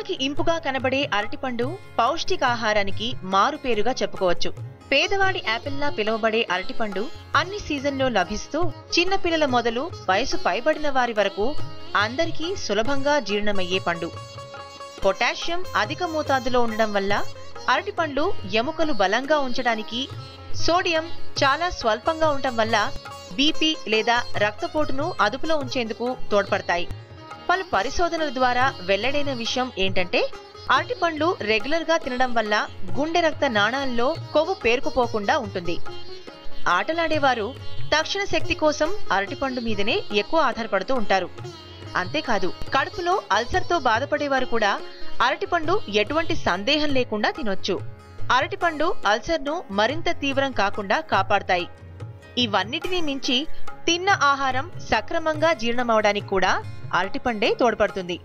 కంటికి ఇంపుగా కనబడే అరటిపండు పౌష్టికాహారానికి మారుపేరుగా చెప్పుకోవచ్చు. పేదవాడి యాపిల్లా పిలువబడే అరటిపండు అన్ని సీజన్లో లభిస్తూ చిన్నపిల్లల మొదలు వయసు పైబడిన వారి వరకు అందరికీ సులభంగా జీర్ణమయ్యే పండు. పొటాషియం అధిక మోతాదులో ఉండడం వల్ల అరటిపండ్లు ఎముకలు బలంగా ఉంచడానికి, సోడియం చాలా స్వల్పంగా ఉండటం వల్ల బీపీ లేదా రక్తపోటును అదుపులో ఉంచేందుకు తోడ్పడతాయి. పలు పరిశోధనల ద్వారా వెల్లడైన విషయం ఏంటంటే అరటిపండ్లు రెగ్యులర్ గా తినడం వల్ల గుండె రక్త నాళాల్లో కొవ్వు పేరుకుపోకుండా ఉంటుంది. ఆటలాడేవారు తక్షణ శక్తి కోసం అరటిపండు మీదనే ఎక్కువ ఆధారపడుతూ ఉంటారు. అంతేకాదు, కడుపులో అల్సర్తో బాధపడేవారు కూడా అరటిపండు ఎటువంటి సందేహం లేకుండా తినొచ్చు. అరటిపండు అల్సర్ను మరింత తీవ్రం కాకుండా కాపాడతాయి. ఇవన్నిటినీ మించి తిన్న ఆహారం సక్రమంగా జీర్ణమవడానికి కూడా అరటిపండే తోడ్పడుతుంది.